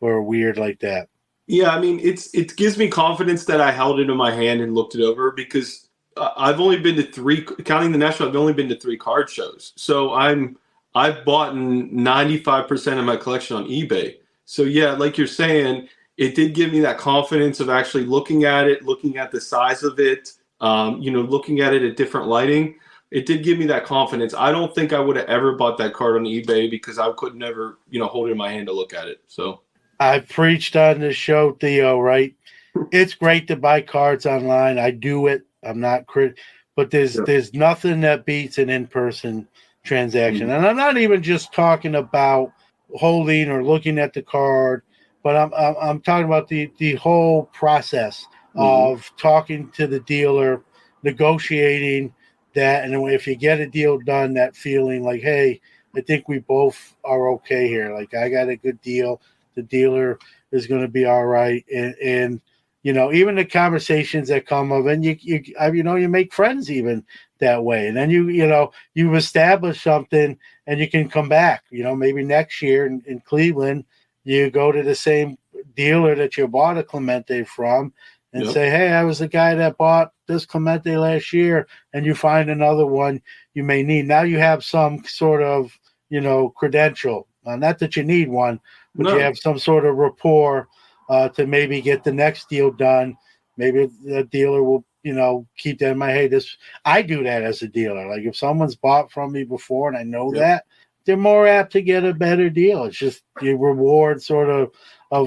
or weird like that. Yeah, I mean, it gives me confidence that I held it in my hand and looked it over because I've only been to 3, counting the National. I've only been to 3 card shows, so I've bought 95% of my collection on eBay. So yeah, like you're saying, it did give me that confidence of actually looking at it, looking at the size of it, looking at it at different lighting. It did give me that confidence. I don't think I would have ever bought that card on eBay because I could never, hold it in my hand to look at it. So I've preached on this show, Theo, right? It's great to buy cards online. I do it. I'm not but there's nothing that beats an in-person transaction. And I'm not even just talking about holding or looking at the card, but I'm talking about the whole process of talking to the dealer, negotiating that, and if you get a deal done, that feeling like, hey, I think we both are okay here. Like I got a good deal. The dealer is going to be all right, and even the conversations that come of, and you make friends even that way, and then you've established something, and you can come back. Maybe next year in Cleveland, you go to the same dealer that you bought a Clemente from, and say, hey, I was the guy that bought this Clemente last year, and you find another one you may need. Now you have some sort of credential. Not that you need one, but you have some sort of rapport to maybe get the next deal done. Maybe the dealer will, keep that in mind. Hey, I do that as a dealer. Like if someone's bought from me before and I know that, they're more apt to get a better deal. It's just you reward sort of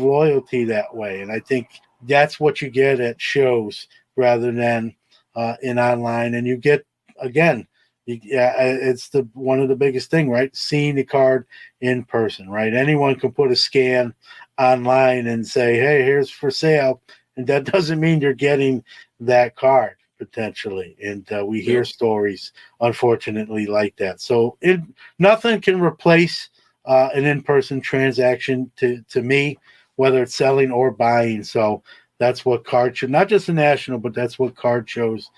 loyalty that way. And I think that's what you get at shows rather than in online. And you get, again, it's one of the biggest thing, right? Seeing the card in person, right? Anyone can put a scan online and say, hey, here's for sale. And that doesn't mean you're getting that card potentially. And we hear stories, unfortunately, like that. So nothing can replace an in-person transaction to me, whether it's selling or buying. So that's what card shows, not just the National, but that's what card shows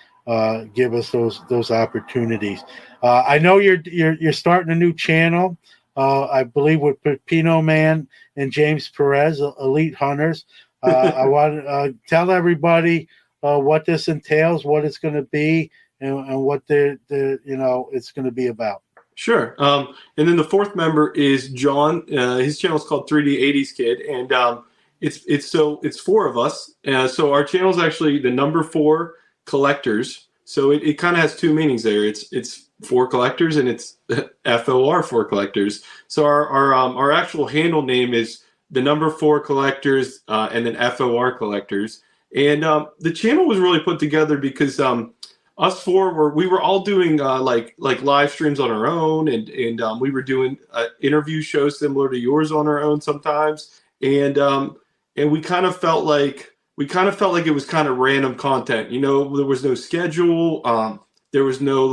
give us those opportunities. I know you're starting a new channel, I believe with Pepino Man and James Perez, Elite Hunters. I want to tell everybody what this entails, what it's going to be, and what it's going to be about. Sure. And then the fourth member is John. His channel is called 3D 80s Kid, and it's four of us. So our channel is actually the number 4 collectors. So it kind of has two meanings there. It's 4 collectors, and it's FOR 4 collectors. So our actual handle name is the number 4 collectors, and then FOR collectors. And the channel was really put together because us four we were all doing like live streams on our own, and we were doing interview shows similar to yours on our own sometimes, and we kind of felt like it was kind of random content. You know, there was no schedule. There was no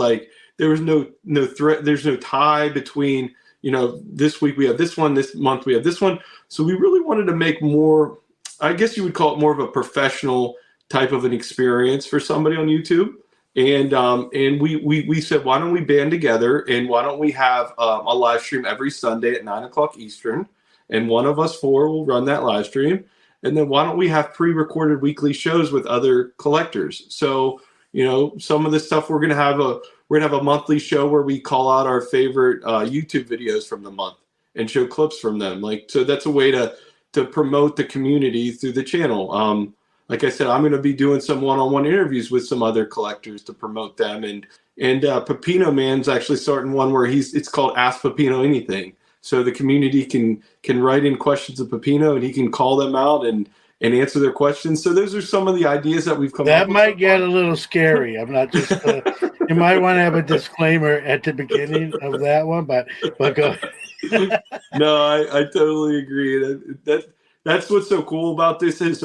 threat. There's no tie between, you know, this week we have this one, this month we have this one. So we really wanted to make more, I guess you would call it more of a professional type of an experience for somebody on YouTube. And we said, why don't we band together, and why don't we have a live stream every Sunday at 9:00 Eastern, and one of us 4 will run that live stream. And then why don't we have pre-recorded weekly shows with other collectors? So, you know, some of the stuff we're gonna have a monthly show where we call out our favorite YouTube videos from the month and show clips from them. Like, so that's a way to promote the community through the channel. Like I said, I'm going to be doing some one-on-one interviews with some other collectors to promote them, and Pepino Man's actually starting one where it's called Ask Pepino Anything. So the community can write in questions of Pepino, and he can call them out and answer their questions. So those are some of the ideas that we've come up with. That might get a little scary. I'm not just. You might want to have a disclaimer at the beginning of that one, but go ahead. No, I totally agree. That's what's so cool about this is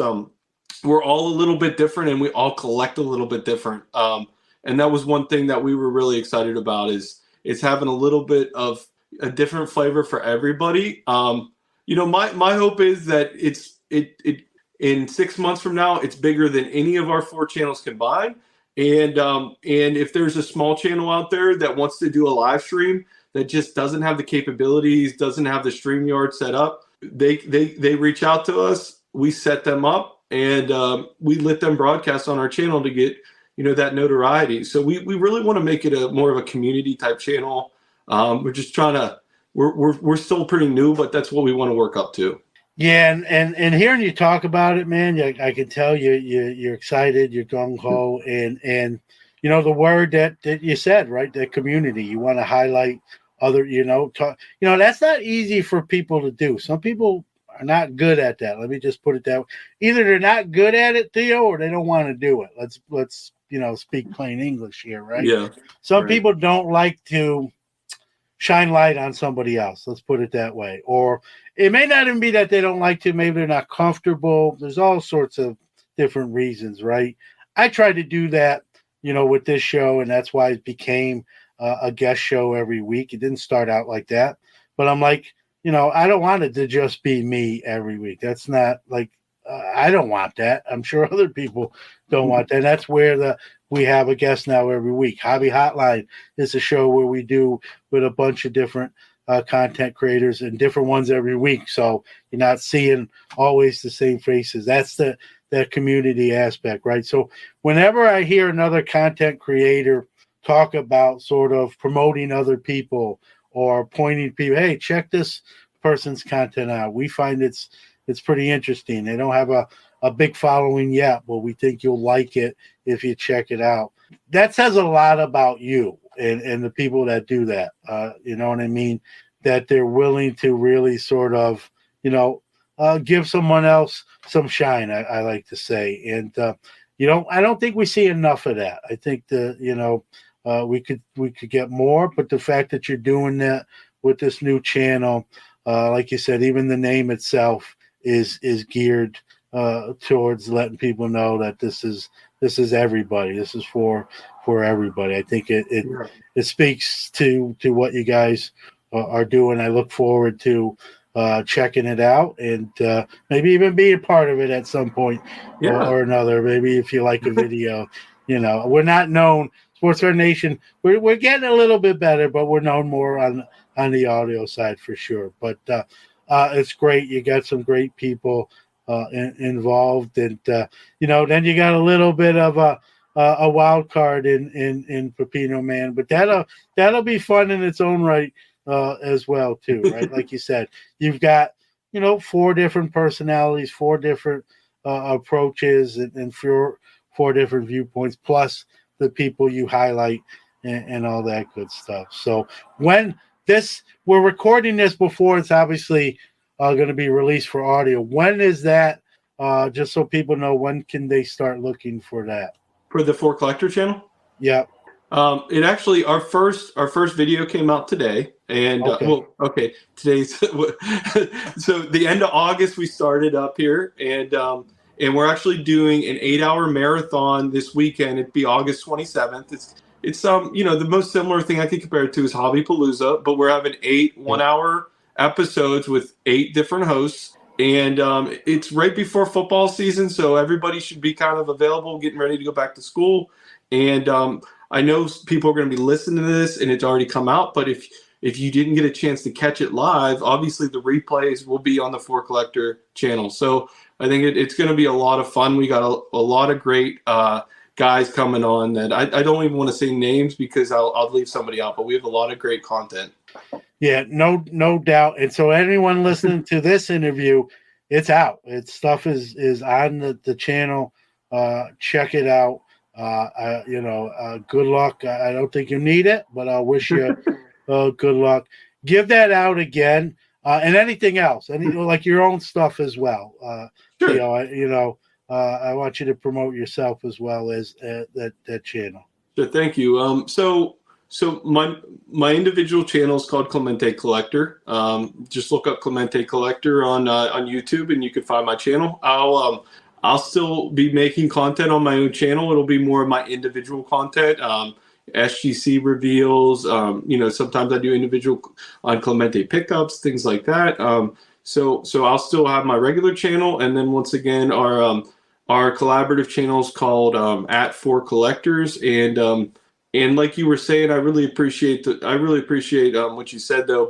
we're all a little bit different, and we all collect a little bit different. And that was one thing that we were really excited about is having a little bit of a different flavor for everybody. You know, my hope is that it in 6 months from now, it's bigger than any of our 4 channels combined. And if there's a small channel out there that wants to do a live stream that just doesn't have the capabilities, doesn't have the StreamYard set up, they reach out to us. We set them up, and we let them broadcast on our channel to get, you know, that notoriety. So we really want to make it a more of a community type channel. We're just trying to, we're still pretty new, but that's what we want to work up to. Yeah, and hearing you talk about it, man, I can tell you're excited, you're gung ho, and you know the word that you said, right? The community. You want to highlight other, that's not easy for people to do. Some people are not good at that. Let me just put it that way. Either they're not good at it, Theo, or they don't want to do it. Let's speak plain English here, right? Yeah. Some people don't like to shine light on somebody else. Let's put it that way. Or it may not even be that they don't like to. Maybe they're not comfortable. There's all sorts of different reasons, right? I try to do that, with this show, and that's why it became a guest show every week. It didn't start out like that, but I'm like, I don't want it to just be me every week. That's not like, I don't want that. I'm sure other people don't want that. And that's where we have a guest now every week. Hobby Hotline is a show where we do with a bunch of different content creators and different ones every week. So you're not seeing always the same faces. That's that community aspect, right? So whenever I hear another content creator talk about sort of promoting other people or pointing people, hey, check this person's content out, we find it's pretty interesting. They don't have a big following yet, but we think you'll like it if you check it out. That says a lot about you and the people that do that. You know what I mean? That they're willing to really sort of, give someone else some shine, I like to say. And, I don't think we see enough of that. I think we could get more, but the fact that you're doing that with this new channel, like you said, even the name itself is geared towards letting people know that this is everybody. This is for everybody. I think it speaks to what you guys are doing. I look forward to checking it out and maybe even being a part of it at some point or another. Maybe if you like a video, we're not known. Sports Card Nation, we're getting a little bit better, but we're known more on the audio side for sure. But it's great. You got some great people involved, and then you got a little bit of a wild card in Pepino Man, but that'll be fun in its own right as well too, right? Like you said, you've got 4 different personalities, 4 different approaches, and four different viewpoints, plus the people you highlight and all that good stuff. So when we're recording this before it's obviously going to be released for audio. When is that? Just so people know, when can they start looking for that? For the For Collector channel? Yeah. It actually, our first video came out today, and today's so the end of August we started up here, and we're actually doing an 8-hour marathon this weekend. It'd be August 27th. It's the most similar thing I could compare it to is Hobby Palooza, but we're having 8 1-hour episodes with 8 different hosts. And it's right before football season, so everybody should be kind of available, getting ready to go back to school. And I know people are going to be listening to this, and it's already come out. But if you didn't get a chance to catch it live, obviously the replays will be on the For Collector channel. So I think it's going to be a lot of fun. We got a lot of great guys coming on that I don't even want to say names because I'll leave somebody out. But we have a lot of great content. Yeah, no doubt. And so anyone listening to this interview, it's out. Its stuff is on the channel. Check it out. Good luck. I don't think you need it, but I wish you good luck. Give that out again. And anything else, like your own stuff as well. Sure. I want you to promote yourself as well as that channel. Sure, thank you. So my individual channel is called ClementeCollector. Just look up ClementeCollector on YouTube, and you can find my channel. I'll still be making content on my own channel. It'll be more of my individual content, SGC reveals. Sometimes I do individual on Clemente pickups, things like that. So I'll still have my regular channel, and then once again our collaborative channel is called @For Collectors, and like you were saying, I really appreciate what you said though.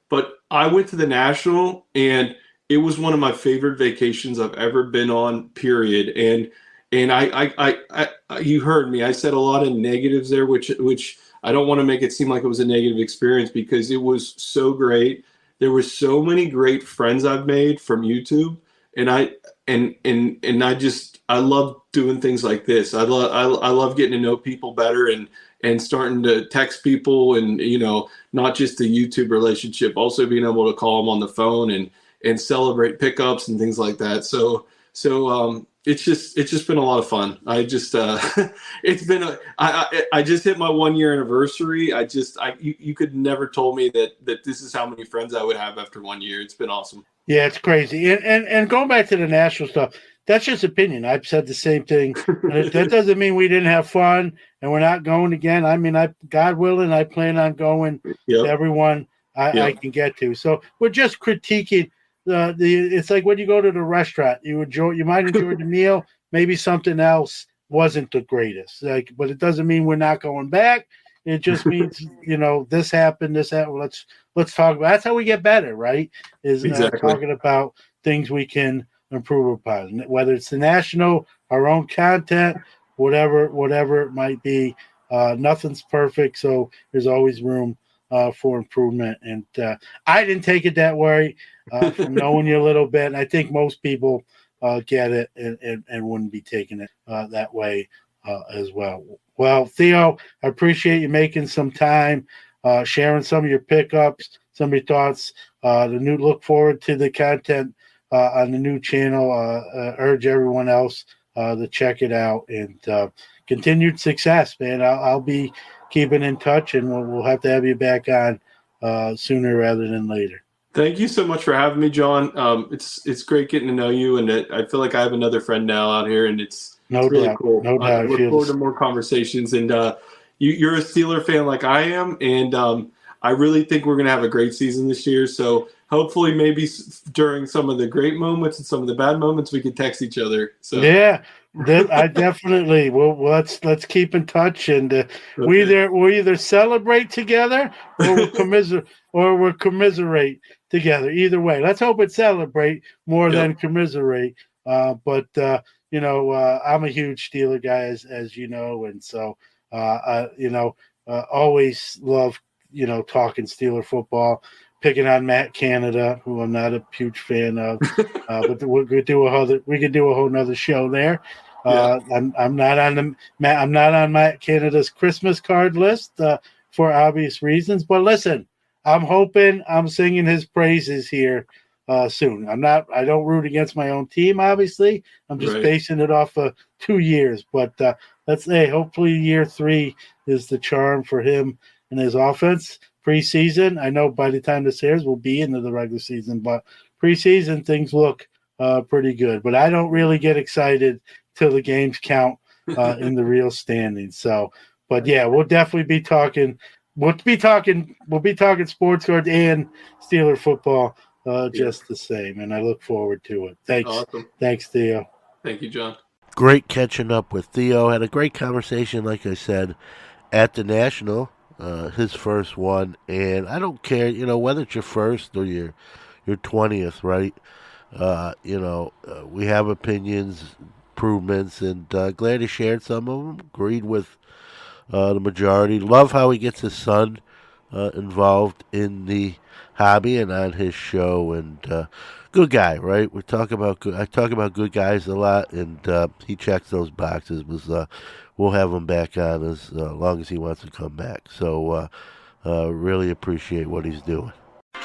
But I went to the National, and it was one of my favorite vacations I've ever been on. Period. And I you heard me. I said a lot of negatives there, which I don't want to make it seem like it was a negative experience because it was so great. There were so many great friends I've made from YouTube, and I love doing things like this. I love getting to know people better and starting to text people, and not just the YouTube relationship, also being able to call them on the phone and celebrate pickups and things like that. So it's just been a lot of fun. I just I just hit my 1-year anniversary. You could never told me that this is how many friends I would have after 1 year. It's been awesome. Yeah, it's crazy. And going back to the national stuff, that's just opinion. I've said the same thing. That doesn't mean we didn't have fun and we're not going again. I mean, God willing, I plan on going to everyone I can get to. So we're just critiquing it's like when you go to the restaurant, you might enjoy the meal, maybe something else wasn't the greatest. But it doesn't mean we're not going back. It just means this happened. Let's talk about. That's how we get better, right? Is exactly. Talking about things we can improve upon, whether it's the national, our own content, whatever it might be. Nothing's perfect, so there's always room for improvement. And I didn't take it that way from knowing you a little bit. And I think most people get it and wouldn't be taking it that way as well. Well, Theo, I appreciate you making some time, sharing some of your pickups, some of your thoughts. Look forward to the content on the new channel. Urge everyone else to check it out, and continued success, man. I'll be keeping in touch, and we'll have to have you back on sooner rather than later. Thank you so much for having me, John. It's great getting to know you, and I feel like I have another friend now out here, and it's really cool. No doubt. I look forward to more conversations, and you're a Steeler fan like I am, and I really think we're going to have a great season this year. So hopefully maybe during some of the great moments and some of the bad moments, we could text each other. So yeah, I definitely will. Let's keep in touch, and okay. we either celebrate together or we'll commiserate together. Either way, let's hope it's celebrate more than commiserate. But I'm a huge Steeler guy, as you know, and so always love talking Steeler football, picking on Matt Canada, who I'm not a huge fan of, but we could do a whole nother show there. I'm not on Matt Canada's Christmas card list for obvious reasons, but listen, I'm hoping I'm singing his praises here soon. I don't root against my own team, obviously. I'm just basing it off of 2 years, but hopefully year 3 is the charm for him and his offense. Preseason, I know by the time this airs, we'll be into the regular season, but preseason things look pretty good. But I don't really get excited till the games count in the real standings. So, but yeah, we'll definitely be talking. We'll be talking sports cards and Steeler football just the same, and I look forward to it. Thanks. Awesome. Thanks, Theo. Thank you, John. Great catching up with Theo. Had a great conversation, like I said, at the National, his first one. And I don't care, whether it's your first or your 20th, right? We have opinions, improvements, and glad he shared some of them. Agreed with the majority. Love how he gets his son involved in the hobby and on his show. And good guy, right? I talk about good guys a lot, and he checks those boxes. We'll have him back on as long as he wants to come back. So really appreciate what he's doing.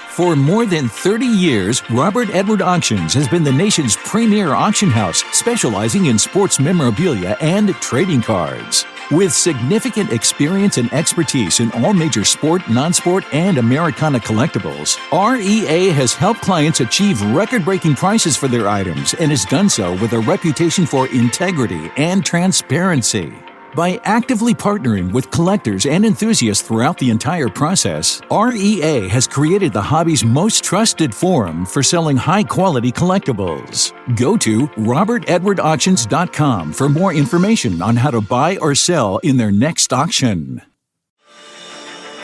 For more than 30 years, Robert Edward Auctions has been the nation's premier auction house, specializing in sports memorabilia and trading cards. With significant experience and expertise in all major sport, non-sport, and Americana collectibles, REA has helped clients achieve record-breaking prices for their items and has done so with a reputation for integrity and transparency. By actively partnering with collectors and enthusiasts throughout the entire process, REA has created the hobby's most trusted forum for selling high-quality collectibles. Go to robertedwardauctions.com for more information on how to buy or sell in their next auction.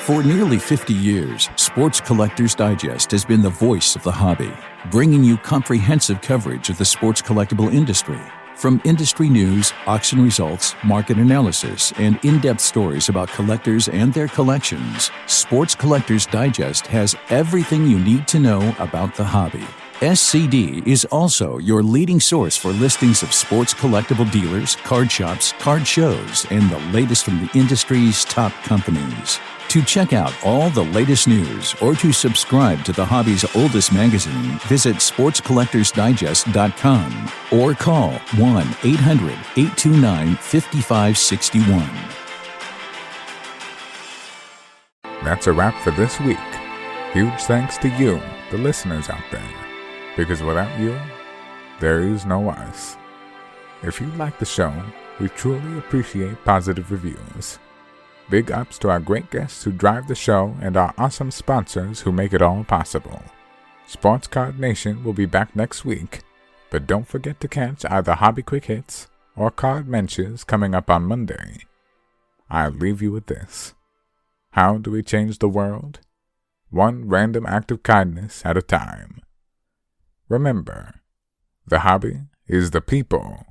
For nearly 50 years, Sports Collectors Digest has been the voice of the hobby, bringing you comprehensive coverage of the sports collectible industry. From industry news, auction results, market analysis, and in-depth stories about collectors and their collections, Sports Collectors Digest has everything you need to know about the hobby. SCD is also your leading source for listings of sports collectible dealers, card shops, card shows, and the latest from the industry's top companies. To check out all the latest news or to subscribe to the hobby's oldest magazine, visit sportscollectorsdigest.com or call 1-800-829-5561. That's a wrap for this week. Huge thanks to you, the listeners out there, because without you, there is no us. If you like the show, we truly appreciate positive reviews. Big ups to our great guests who drive the show and our awesome sponsors who make it all possible. Sports Card Nation will be back next week, but don't forget to catch either Hobby Quick Hits or Card Mentions coming up on Monday. I'll leave you with this. How do we change the world? One random act of kindness at a time. Remember, the hobby is the people.